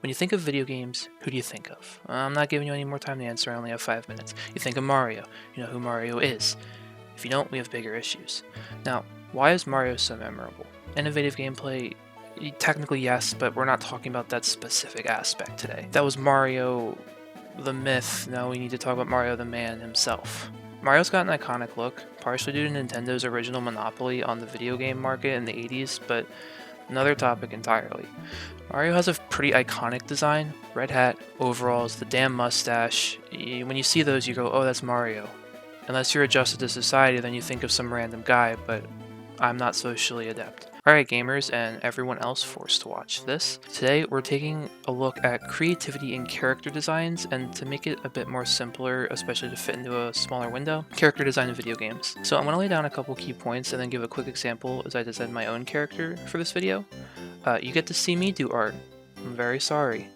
When you think of video games, who do you think of? I'm not giving you any more time to answer, I only have 5 minutes. You think of Mario, you know who Mario is. If you don't, we have bigger issues. Now, why is Mario so memorable? Innovative gameplay? Technically yes, but we're not talking about that specific aspect today. That was Mario the myth, now we need to talk about Mario the man himself. Mario's got an iconic look, partially due to Nintendo's original monopoly on the video game market in the 80s, but another topic entirely. Mario has a pretty iconic design, red hat, overalls, the damn mustache. When you see those you go, oh, that's Mario. Unless you're adjusted to society, then you think of some random guy, but I'm not socially adept. Alright gamers and everyone else forced to watch this, today we're taking a look at creativity in character designs, and to make it a bit more simpler, especially to fit into a smaller window, character design in video games. So I'm going to lay down a couple key points and then give a quick example as I design my own character for this video. You get to see me do art. I'm very sorry.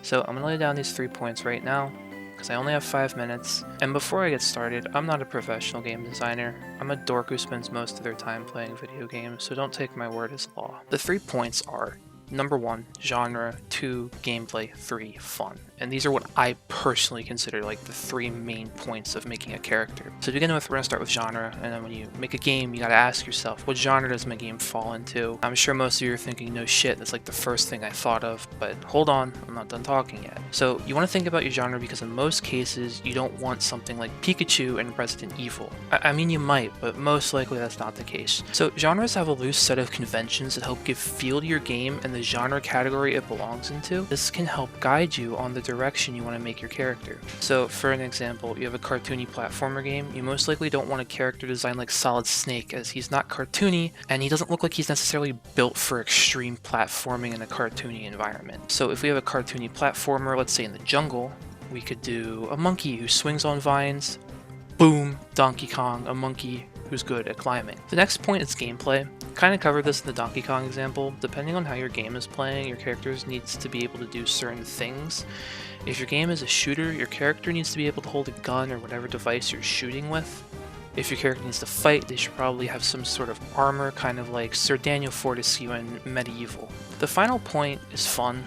So I'm going to lay down these 3 points right now, because I only have 5 minutes, and before I get started, I'm not a professional game designer. I'm a dork who spends most of their time playing video games, so don't take my word as law. The 3 points are: number 1, genre; 2, gameplay; 3, fun. And these are what I personally consider like the 3 main points of making a character. So to begin with, we're gonna start with genre, and then when you make a game, you gotta ask yourself, what genre does my game fall into? I'm sure most of you are thinking, no shit, that's like the first thing I thought of, but hold on, I'm not done talking yet. So you wanna think about your genre because in most cases, you don't want something like Pikachu and Resident Evil. I mean, you might, but most likely that's not the case. So genres have a loose set of conventions that help give feel to your game and the genre category it belongs into. This can help guide you on the direction you want to make your character. So for an example, you have a cartoony platformer game, you most likely don't want a character design like Solid Snake, as he's not cartoony and he doesn't look like he's necessarily built for extreme platforming in a cartoony environment. So if we have a cartoony platformer, let's say in the jungle, we could do a monkey who swings on vines. Boom, Donkey Kong, a monkey who's good at climbing. The next point is gameplay. Kind of covered this in the Donkey Kong example. Depending on how your game is playing, your characters needs to be able to do certain things. If your game is a shooter, your character needs to be able to hold a gun or whatever device you're shooting with. If your character needs to fight, they should probably have some sort of armor, kind of like Sir Daniel Fortescue in Medieval. The final point is fun.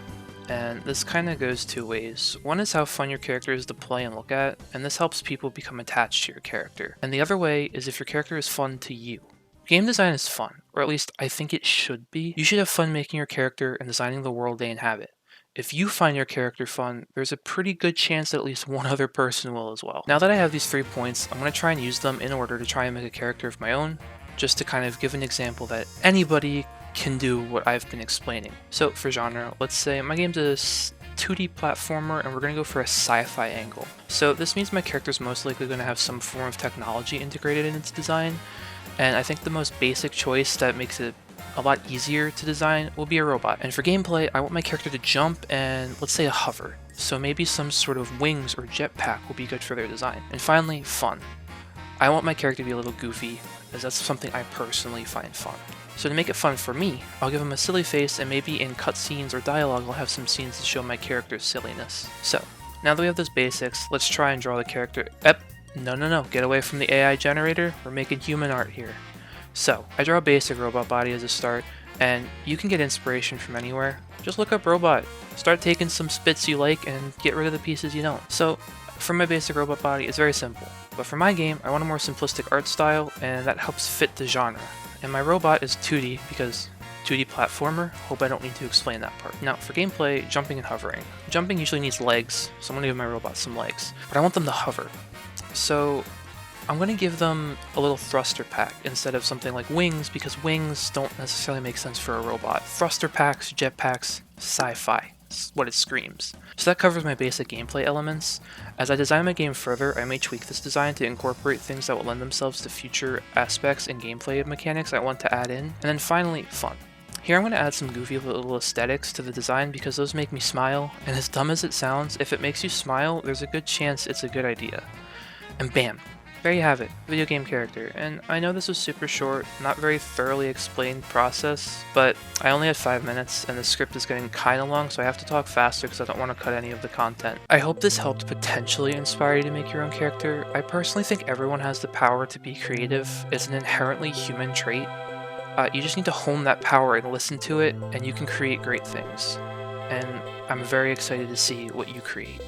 And this kind of goes 2 ways. One is how fun your character is to play and look at, and this helps people become attached to your character. And the other way is if your character is fun to you. Game design is fun, or at least I think it should be. You should have fun making your character and designing the world they inhabit. If you find your character fun, there's a pretty good chance that at least one other person will as well. Now that I have these 3 points, I'm going to try and use them in order to try and make a character of my own, just to kind of give an example that anybody can do what I've been explaining. So for genre, let's say my game's a 2D platformer and we're going to go for a sci-fi angle. So this means my character's most likely going to have some form of technology integrated in its design, and I think the most basic choice that makes it a lot easier to design will be a robot. And for gameplay, I want my character to jump and let's say a hover. So maybe some sort of wings or jetpack will be good for their design. And finally, fun. I want my character to be a little goofy, as that's something I personally find fun. So to make it fun for me, I'll give him a silly face, and maybe in cutscenes or dialogue I'll have some scenes to show my character's silliness. So, now that we have those basics, let's try and draw the character. No, get away from the AI generator, we're making human art here. So, I draw a basic robot body as a start, and you can get inspiration from anywhere. Just look up robot, start taking some spits you like, and get rid of the pieces you don't. So, for my basic robot body, it's very simple. But for my game, I want a more simplistic art style, and that helps fit the genre. And my robot is 2D because 2D platformer, hope I don't need to explain that part. Now for gameplay, jumping and hovering. Jumping usually needs legs, so I'm going to give my robot some legs, but I want them to hover. So I'm going to give them a little thruster pack instead of something like wings, because wings don't necessarily make sense for a robot. Thruster packs, jetpacks, sci-fi. It's what it screams. So that covers my basic gameplay elements. As I design my game further, I may tweak this design to incorporate things that will lend themselves to future aspects and gameplay mechanics I want to add in. And then finally, fun. Here I'm going to add some goofy little aesthetics to the design because those make me smile, and as dumb as it sounds, if it makes you smile, there's a good chance it's a good idea. And bam! There you have it, video game character. And I know this was super short, not very thoroughly explained process, but I only had 5 minutes and the script is getting kinda long, so I have to talk faster because I don't want to cut any of the content. I hope this helped potentially inspire you to make your own character. I personally think everyone has the power to be creative. It's an inherently human trait. You just need to hone that power and listen to it, and you can create great things. and I'm very excited to see what you create.